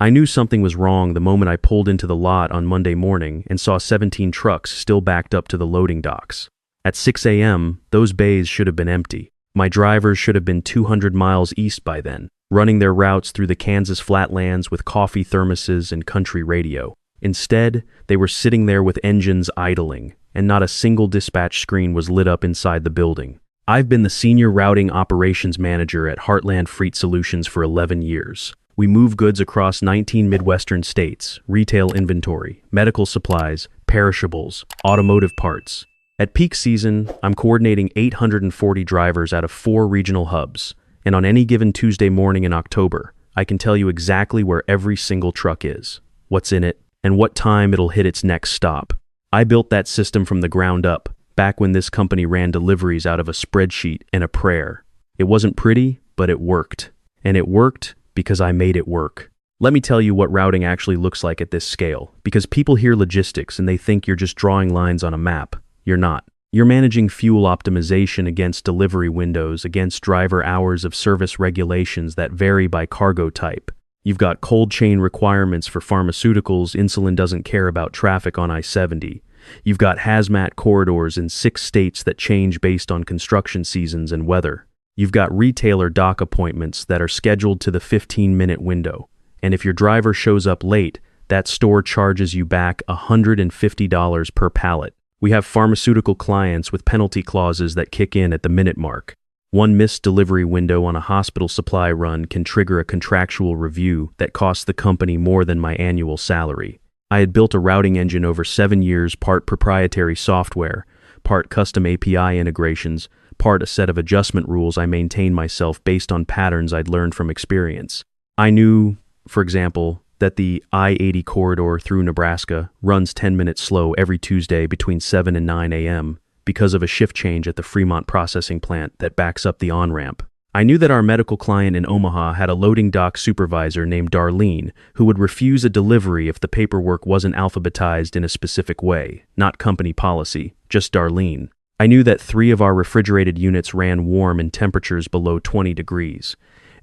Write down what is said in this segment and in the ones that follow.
I knew something was wrong the moment I pulled into the lot on Monday morning and saw 17 trucks still backed up to the loading docks. At 6 a.m., those bays should have been empty. My drivers should have been 200 miles east by then, running their routes through the Kansas flatlands with coffee thermoses and country radio. Instead, they were sitting there with engines idling, and not a single dispatch screen was lit up inside the building. I've been the senior routing operations manager at Heartland Freight Solutions for 11 years. We move goods across 19 Midwestern states, retail inventory, medical supplies, perishables, automotive parts. At peak season, I'm coordinating 840 drivers out of 4 regional hubs, and on any given Tuesday morning in October, I can tell you exactly where every single truck is, what's in it, and what time it'll hit its next stop. I built that system from the ground up, back when this company ran deliveries out of a spreadsheet and a prayer. It wasn't pretty, but it worked. And it worked because I made it work. Let me tell you what routing actually looks like at this scale, because people hear logistics and they think you're just drawing lines on a map. You're not. You're managing fuel optimization against delivery windows, against driver hours of service regulations that vary by cargo type. You've got cold chain requirements for pharmaceuticals. Insulin doesn't care about traffic on I-70. You've got hazmat corridors in 6 states that change based on construction seasons and weather. You've got retailer dock appointments that are scheduled to the 15-minute window. And if your driver shows up late, that store charges you back $150 per pallet. We have pharmaceutical clients with penalty clauses that kick in at the minute mark. One missed delivery window on a hospital supply run can trigger a contractual review that costs the company more than my annual salary. I had built a routing engine over 7 years, part proprietary software, part custom API integrations, part a set of adjustment rules I maintained myself based on patterns I'd learned from experience. I knew, for example, that the I-80 corridor through Nebraska runs 10 minutes slow every Tuesday between 7 and 9 a.m. because of a shift change at the Fremont processing plant that backs up the on-ramp. I knew that our medical client in Omaha had a loading dock supervisor named Darlene who would refuse a delivery if the paperwork wasn't alphabetized in a specific way, not company policy, just Darlene. I knew that 3 of our refrigerated units ran warm in temperatures below 20 degrees,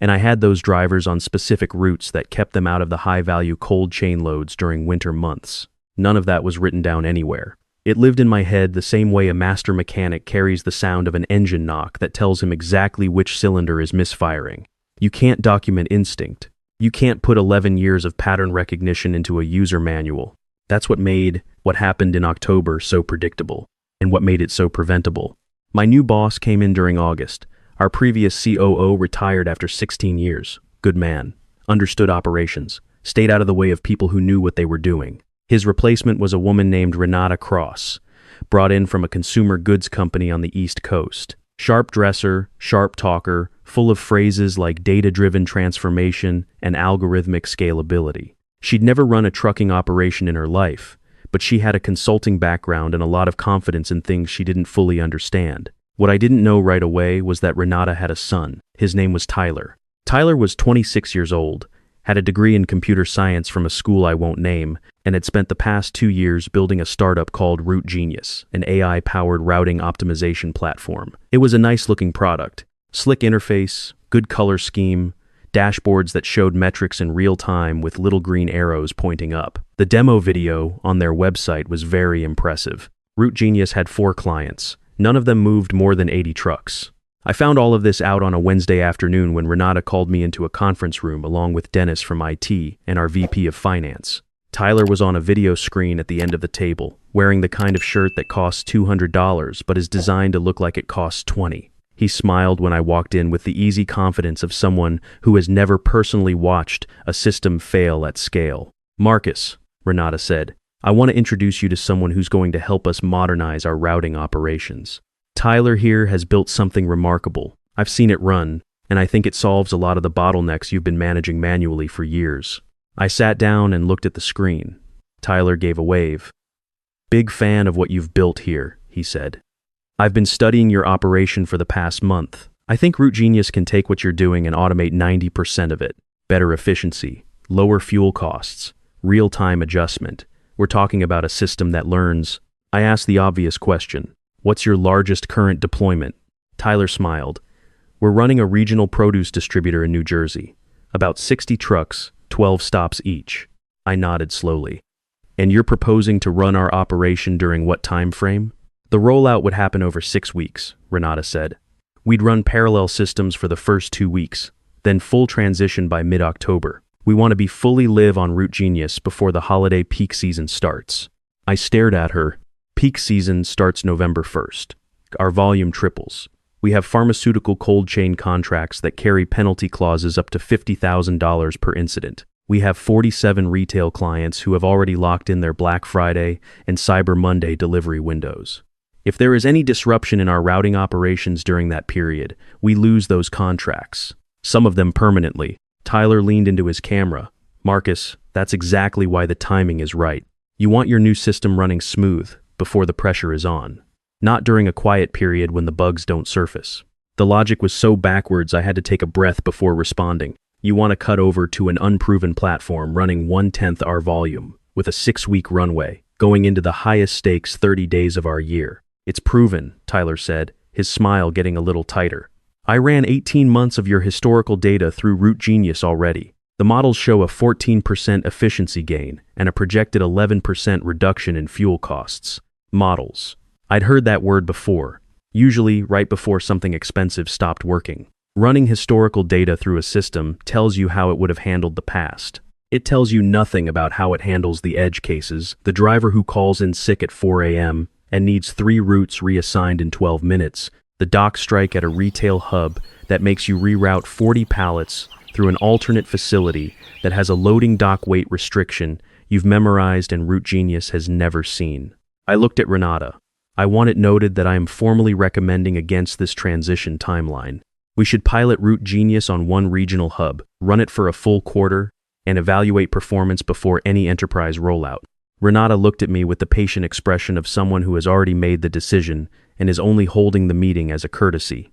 and I had those drivers on specific routes that kept them out of the high-value cold chain loads during winter months. None of that was written down anywhere. It lived in my head the same way a master mechanic carries the sound of an engine knock that tells him exactly which cylinder is misfiring. You can't document instinct. You can't put 11 years of pattern recognition into a user manual. That's what made what happened in October so predictable, and what made it so preventable. My new boss came in during August. Our previous COO retired after 16 years. Good man. Understood operations. Stayed out of the way of people who knew what they were doing. His replacement was a woman named Renata Cross, brought in from a consumer goods company on the East Coast. Sharp dresser, sharp talker, full of phrases like data-driven transformation and algorithmic scalability. She'd never run a trucking operation in her life, but she had a consulting background and a lot of confidence in things she didn't fully understand. What I didn't know right away was that Renata had a son. His name was Tyler. Tyler was 26 years old, had a degree in computer science from a school I won't name, and had spent the past 2 years building a startup called Route Genius, an AI-powered routing optimization platform. It was a nice-looking product. Slick interface, good color scheme, dashboards that showed metrics in real time with little green arrows pointing up. The demo video on their website was very impressive. Route Genius had 4 clients. None of them moved more than 80 trucks. I found all of this out on a Wednesday afternoon when Renata called me into a conference room along with Dennis from IT and our VP of Finance. Tyler was on a video screen at the end of the table, wearing the kind of shirt that costs $200 but is designed to look like it costs $20. He smiled when I walked in with the easy confidence of someone who has never personally watched a system fail at scale. "Marcus," Renata said, "I want to introduce you to someone who's going to help us modernize our routing operations. Tyler here has built something remarkable. I've seen it run, and I think it solves a lot of the bottlenecks you've been managing manually for years." I sat down and looked at the screen. Tyler gave a wave. "Big fan of what you've built here," he said. "I've been studying your operation for the past month. I think Route Genius can take what you're doing and automate 90% of it. Better efficiency, lower fuel costs, real-time adjustment. We're talking about a system that learns." I asked the obvious question. "What's your largest current deployment?" Tyler smiled. "We're running a regional produce distributor in New Jersey. About 60 trucks, 12 stops each. I nodded slowly. And you're proposing to run our operation during what time frame? The rollout would happen over 6 weeks, Renata said. We'd run parallel systems for the first 2 weeks, then full transition by mid-October. We want to be fully live on Root Genius before the holiday peak season starts. I stared at her. Peak season starts November 1st. Our volume triples. We have pharmaceutical cold chain contracts that carry penalty clauses up to $50,000 per incident. We have 47 retail clients who have already locked in their Black Friday and Cyber Monday delivery windows. If there is any disruption in our routing operations during that period, we lose those contracts. Some of them permanently. Tyler leaned into his camera. Marcus, that's exactly why the timing is right. You want your new system running smooth, before the pressure is on. Not during a quiet period when the bugs don't surface. The logic was so backwards I had to take a breath before responding. You want to cut over to an unproven platform running 1/10 our volume, with a 6-week runway, going into the highest stakes 30 days of our year. It's proven, Tyler said, his smile getting a little tighter. I ran 18 months of your historical data through Root Genius already. The models show a 14% efficiency gain and a projected 11% reduction in fuel costs. Models. I'd heard that word before, usually right before something expensive stopped working. Running historical data through a system tells you how it would have handled the past. It tells you nothing about how it handles the edge cases, the driver who calls in sick at 4 a.m., and needs 3 routes reassigned in 12 minutes, the dock strike at a retail hub that makes you reroute 40 pallets through an alternate facility that has a loading dock weight restriction you've memorized and Root Genius has never seen. I looked at Renata. I want it noted that I am formally recommending against this transition timeline. We should pilot Root Genius on one regional hub, run it for a full quarter, and evaluate performance before any enterprise rollout. Renata looked at me with the patient expression of someone who has already made the decision and is only holding the meeting as a courtesy.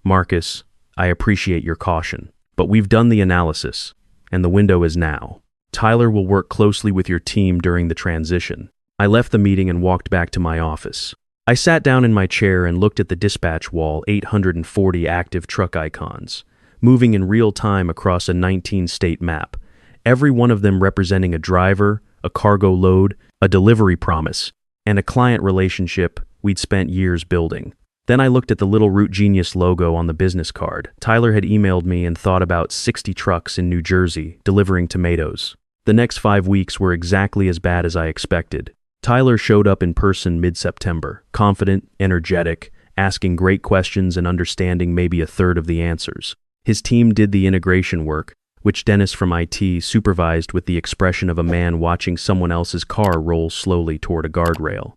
Marcus, I appreciate your caution, but we've done the analysis, and the window is now. Tyler will work closely with your team during the transition. I left the meeting and walked back to my office. I sat down in my chair and looked at the dispatch wall, 840 active truck icons, moving in real time across a 19-state map, every one of them representing a driver, a cargo load, a delivery promise, and a client relationship we'd spent years building. Then I looked at the little Root Genius logo on the business card. Tyler had emailed me and thought about 60 trucks in New Jersey delivering tomatoes. The next 5 weeks were exactly as bad as I expected. Tyler showed up in person mid-September, confident, energetic, asking great questions and understanding maybe a third of the answers. His team did the integration work, which Dennis from IT supervised with the expression of a man watching someone else's car roll slowly toward a guardrail.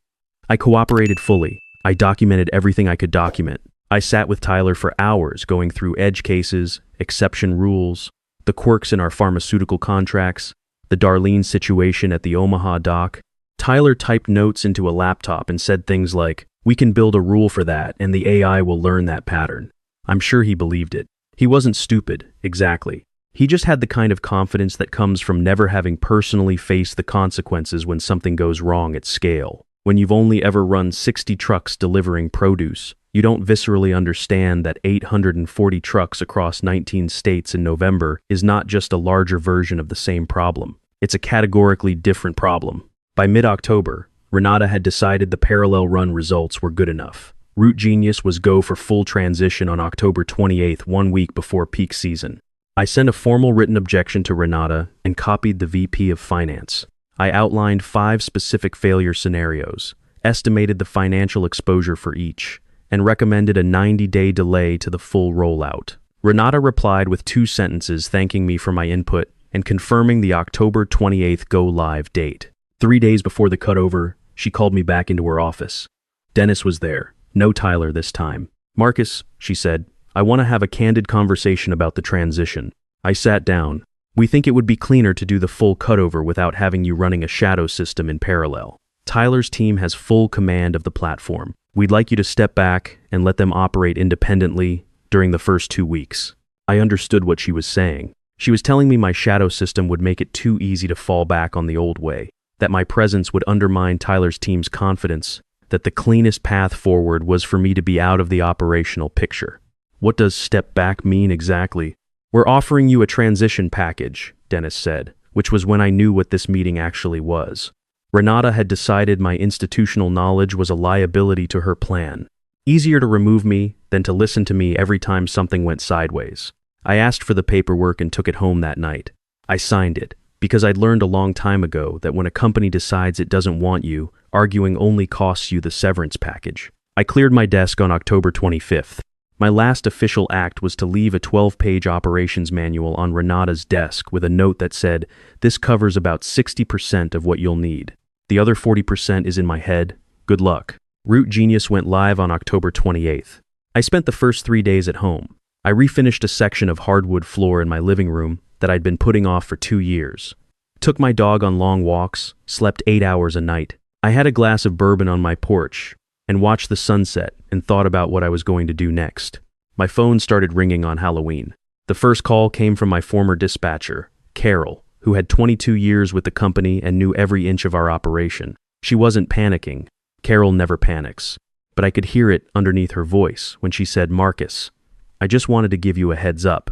I cooperated fully. I documented everything I could document. I sat with Tyler for hours going through edge cases, exception rules, the quirks in our pharmaceutical contracts, the Darlene situation at the Omaha dock. Tyler typed notes into a laptop and said things like, "We can build a rule for that and the AI will learn that pattern." I'm sure he believed it. He wasn't stupid, exactly. He just had the kind of confidence that comes from never having personally faced the consequences when something goes wrong at scale. When you've only ever run 60 trucks delivering produce, you don't viscerally understand that 840 trucks across 19 states in November is not just a larger version of the same problem. It's a categorically different problem. By mid-October, Renata had decided the parallel run results were good enough. Root Genius was go for full transition on October 28th, 1 week before peak season. I sent a formal written objection to Renata and copied the VP of Finance. I outlined 5 specific failure scenarios, estimated the financial exposure for each, and recommended a 90-day delay to the full rollout. Renata replied with 2 sentences thanking me for my input and confirming the October 28th go-live date. 3 days before the cutover, she called me back into her office. Dennis was there, no Tyler this time. "Marcus," she said, "I want to have a candid conversation about the transition." I sat down. "We think it would be cleaner to do the full cutover without having you running a shadow system in parallel. Tyler's team has full command of the platform. We'd like you to step back and let them operate independently during the first 2 weeks." I understood what she was saying. She was telling me my shadow system would make it too easy to fall back on the old way, that my presence would undermine Tyler's team's confidence, that the cleanest path forward was for me to be out of the operational picture. What does step back mean exactly? We're offering you a transition package, Dennis said, which was when I knew what this meeting actually was. Renata had decided my institutional knowledge was a liability to her plan. Easier to remove me than to listen to me every time something went sideways. I asked for the paperwork and took it home that night. I signed it, because I'd learned a long time ago that when a company decides it doesn't want you, arguing only costs you the severance package. I cleared my desk on October 25th. My last official act was to leave a 12-page operations manual on Renata's desk with a note that said, "This covers about 60% of what you'll need. The other 40% is in my head. Good luck." Root Genius went live on October 28th. I spent the first 3 days at home. I refinished a section of hardwood floor in my living room that I'd been putting off for 2 years. Took my dog on long walks, slept 8 hours a night. I had a glass of bourbon on my porch and watched the sunset and thought about what I was going to do next. My phone started ringing on Halloween. The first call came from my former dispatcher, Carol, who had 22 years with the company and knew every inch of our operation. She wasn't panicking. Carol never panics. But I could hear it underneath her voice when she said, "Marcus, I just wanted to give you a heads up.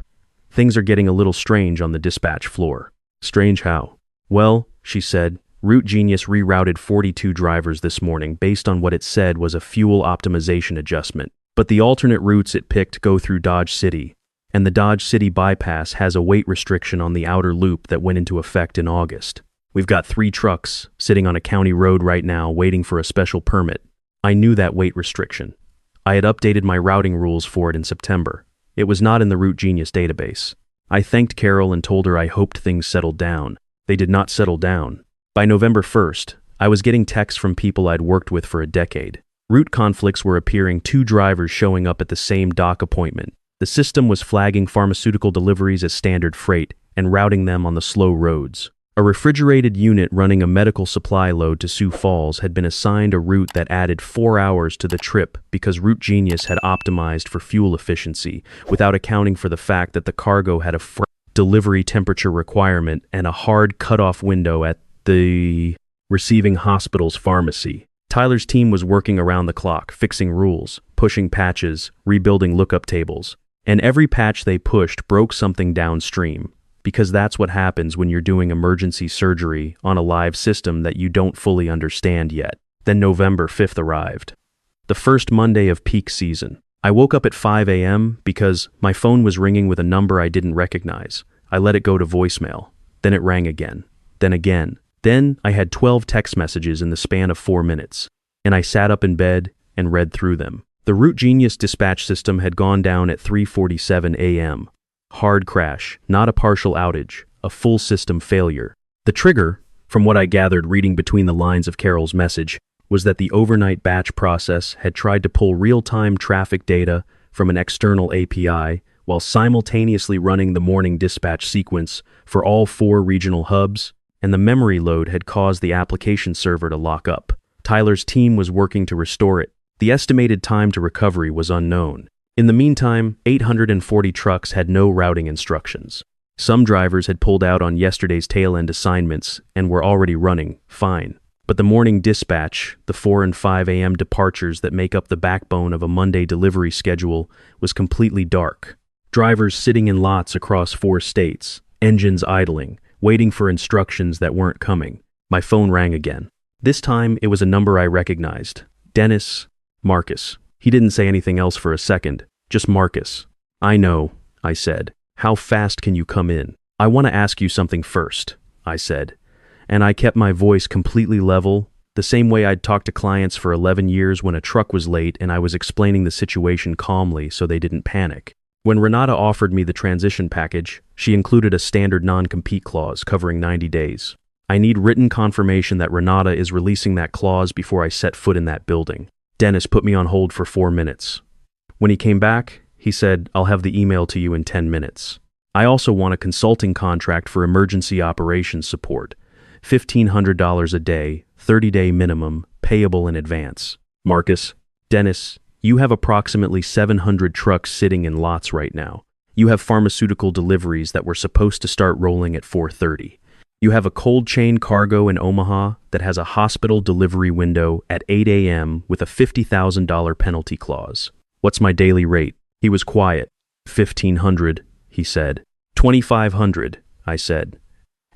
Things are getting a little strange on the dispatch floor." "Strange how?" "Well," she said, "Root Genius rerouted 42 drivers this morning based on what it said was a fuel optimization adjustment. But the alternate routes it picked go through Dodge City, and the Dodge City bypass has a weight restriction on the outer loop that went into effect in August. We've got 3 trucks sitting on a county road right now waiting for a special permit." I knew that weight restriction. I had updated my routing rules for it in September. It was not in the Root Genius database. I thanked Carol and told her I hoped things settled down. They did not settle down. By November 1st, I was getting texts from people I'd worked with for a decade. Route conflicts were appearing, 2 drivers showing up at the same dock appointment. The system was flagging pharmaceutical deliveries as standard freight and routing them on the slow roads. A refrigerated unit running a medical supply load to Sioux Falls had been assigned a route that added 4 hours to the trip because Root Genius had optimized for fuel efficiency without accounting for the fact that the cargo had a delivery temperature requirement and a hard cutoff window at the receiving hospital's pharmacy. Tyler's team was working around the clock, fixing rules, pushing patches, rebuilding lookup tables, and every patch they pushed broke something downstream, because that's what happens when you're doing emergency surgery on a live system that you don't fully understand yet. Then November 5th arrived, the first Monday of peak season. I woke up at 5 a.m. because my phone was ringing with a number I didn't recognize. I let it go to voicemail. Then it rang again. Then again. Then I had 12 text messages in the span of 4 minutes, and I sat up in bed and read through them. The Root Genius dispatch system had gone down at 3:47 a.m. Hard crash, not a partial outage, a full system failure. The trigger, from what I gathered reading between the lines of Carol's message, was that the overnight batch process had tried to pull real-time traffic data from an external API while simultaneously running the morning dispatch sequence for all 4 regional hubs, and the memory load had caused the application server to lock up. Tyler's team was working to restore it. The estimated time to recovery was unknown. In the meantime, 840 trucks had no routing instructions. Some drivers had pulled out on yesterday's tail-end assignments and were already running fine. But the morning dispatch, the 4 and 5 a.m. departures that make up the backbone of a Monday delivery schedule, was completely dark. Drivers sitting in lots across 4 states, engines idling, waiting for instructions that weren't coming. My phone rang again. This time, it was a number I recognized. Dennis, Marcus. He didn't say anything else for a second, just Marcus. "I know," I said. "How fast can you come in?" "I want to ask you something first," I said. And I kept my voice completely level, the same way I'd talked to clients for 11 years when a truck was late and I was explaining the situation calmly so they didn't panic. When Renata offered me the transition package, she included a standard non-compete clause covering 90 days. I need written confirmation that Renata is releasing that clause before I set foot in that building. Dennis put me on hold for 4 minutes. When he came back, he said, "I'll have the email to you in 10 minutes. I also want a consulting contract for emergency operations support. $1,500 a day, 30-day minimum, payable in advance." Marcus, Dennis, you have approximately 700 trucks sitting in lots right now. You have pharmaceutical deliveries that were supposed to start rolling at 4:30. You have a cold chain cargo in Omaha that has a hospital delivery window at 8 a.m. with a $50,000 penalty clause. What's my daily rate? He was quiet. 1,500, he said. 2,500, I said.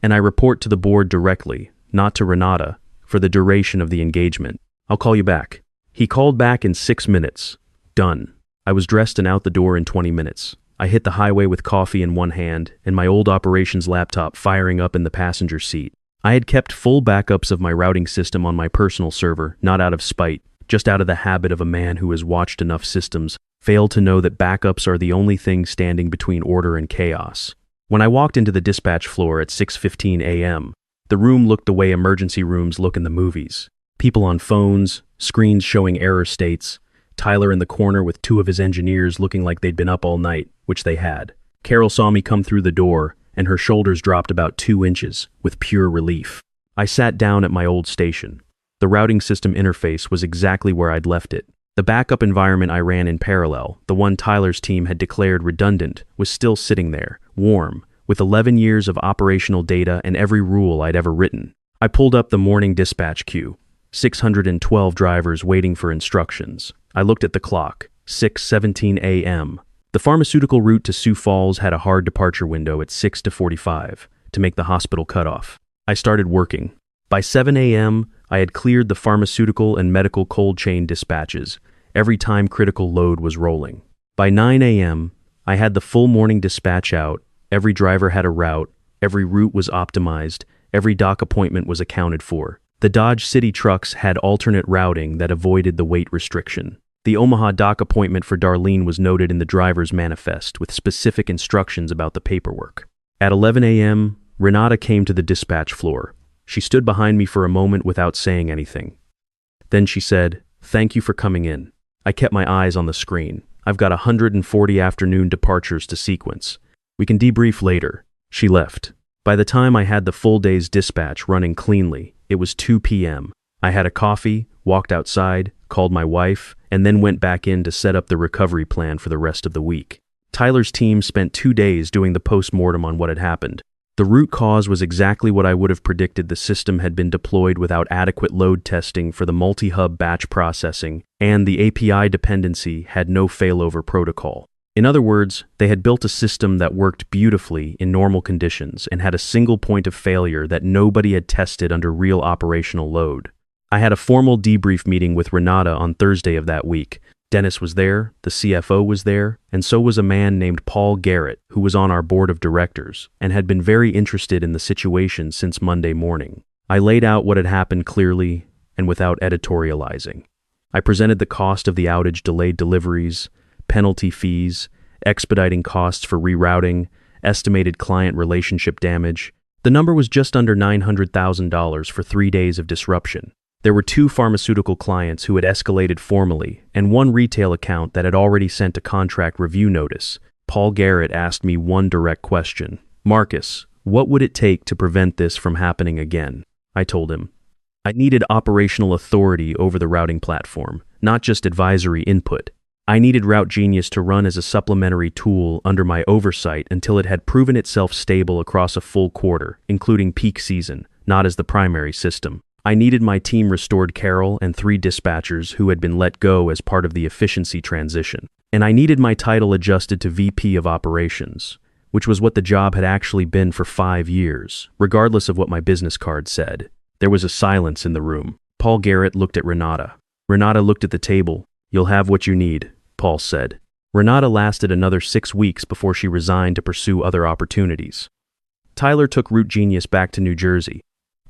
And I report to the board directly, not to Renata, for the duration of the engagement. I'll call you back. He called back in 6 minutes. Done. I was dressed and out the door in 20 minutes. I hit the highway with coffee in one hand and my old operations laptop firing up in the passenger seat. I had kept full backups of my routing system on my personal server, not out of spite, just out of the habit of a man who has watched enough systems fail to know that backups are the only thing standing between order and chaos. When I walked into the dispatch floor at 6:15 a.m., the room looked the way emergency rooms look in the movies. People on phones, screens showing error states, Tyler in the corner with two of his engineers looking like they'd been up all night, which they had. Carol saw me come through the door, and her shoulders dropped about 2 inches, with pure relief. I sat down at my old station. The routing system interface was exactly where I'd left it. The backup environment I ran in parallel, the one Tyler's team had declared redundant, was still sitting there, warm, with 11 years of operational data and every rule I'd ever written. I pulled up the morning dispatch queue. 612 drivers waiting for instructions. I looked at the clock, 6:17 a.m. The pharmaceutical route to Sioux Falls had a hard departure window at 6:45 to make the hospital cutoff. I started working. By 7 a.m., I had cleared the pharmaceutical and medical cold chain dispatches every time critical load was rolling. By 9 a.m., I had the full morning dispatch out, every driver had a route, every route was optimized, every dock appointment was accounted for. The Dodge City trucks had alternate routing that avoided the weight restriction. The Omaha dock appointment for Darlene was noted in the driver's manifest with specific instructions about the paperwork. At 11 a.m., Renata came to the dispatch floor. She stood behind me for a moment without saying anything. Then she said, "Thank you for coming in." I kept my eyes on the screen. "I've got 140 afternoon departures to sequence. We can debrief later." She left. By the time I had the full day's dispatch running cleanly, it was 2 p.m. I had a coffee, walked outside, called my wife, and then went back in to set up the recovery plan for the rest of the week. Tyler's team spent 2 days doing the post-mortem on what had happened. The root cause was exactly what I would have predicted. The system had been deployed without adequate load testing for the multi-hub batch processing, and the API dependency had no failover protocol. In other words, they had built a system that worked beautifully in normal conditions and had a single point of failure that nobody had tested under real operational load. I had a formal debrief meeting with Renata on Thursday of that week. Dennis was there, the CFO was there, and so was a man named Paul Garrett, who was on our board of directors and had been very interested in the situation since Monday morning. I laid out what had happened clearly and without editorializing. I presented the cost of the outage, delayed deliveries, penalty fees, expediting costs for rerouting, estimated client relationship damage. The number was just under $900,000 for 3 days of disruption. There were 2 pharmaceutical clients who had escalated formally, and 1 retail account that had already sent a contract review notice. Paul Garrett asked me one direct question. "Marcus, what would it take to prevent this from happening again?" I told him. I needed operational authority over the routing platform, not just advisory input. I needed Route Genius to run as a supplementary tool under my oversight until it had proven itself stable across a full quarter, including peak season, not as the primary system. I needed my team restored, Carol and 3 dispatchers who had been let go as part of the efficiency transition. And I needed my title adjusted to VP of Operations, which was what the job had actually been for 5 years, regardless of what my business card said. There was a silence in the room. Paul Garrett looked at Renata. Renata looked at the table. "You'll have what you need," Paul said. Renata lasted another 6 weeks before she resigned to pursue other opportunities. Tyler took Route Genius back to New Jersey.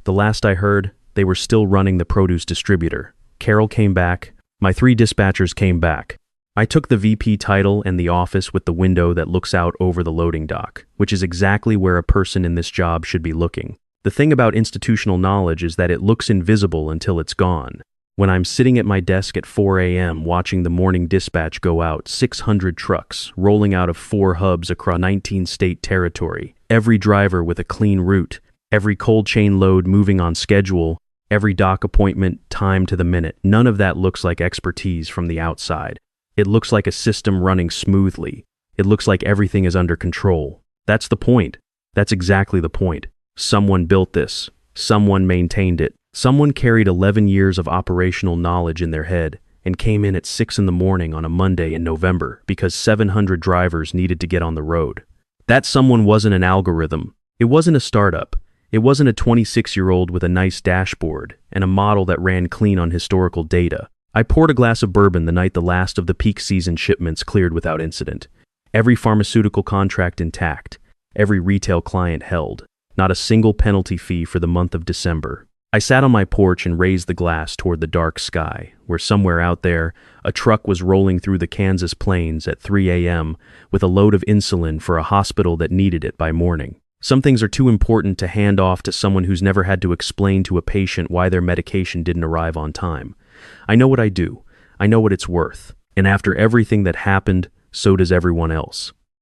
The last I heard, they were still running the produce distributor. Carol came back. My 3 dispatchers came back. I took the VP title and the office with the window that looks out over the loading dock, which is exactly where a person in this job should be looking. The thing about institutional knowledge is that it looks invisible until it's gone. When I'm sitting at my desk at 4 a.m. watching the morning dispatch go out, 600 trucks rolling out of 4 hubs across 19-state territory, every driver with a clean route, every cold chain load moving on schedule, every dock appointment timed to the minute. None of that looks like expertise from the outside. It looks like a system running smoothly. It looks like everything is under control. That's the point. That's exactly the point. Someone built this. Someone maintained it. Someone carried 11 years of operational knowledge in their head and came in at 6 in the morning on a Monday in November because 700 drivers needed to get on the road. That someone wasn't an algorithm. It wasn't a startup. It wasn't a 26-year-old with a nice dashboard and a model that ran clean on historical data. I poured a glass of bourbon the night the last of the peak season shipments cleared without incident. Every pharmaceutical contract intact. Every retail client held. Not a single penalty fee for the month of December. I sat on my porch and raised the glass toward the dark sky, where somewhere out there, a truck was rolling through the Kansas plains at 3 a.m. with a load of insulin for a hospital that needed it by morning. Some things are too important to hand off to someone who's never had to explain to a patient why their medication didn't arrive on time. I know what I do. I know what it's worth. And after everything that happened, so does everyone else.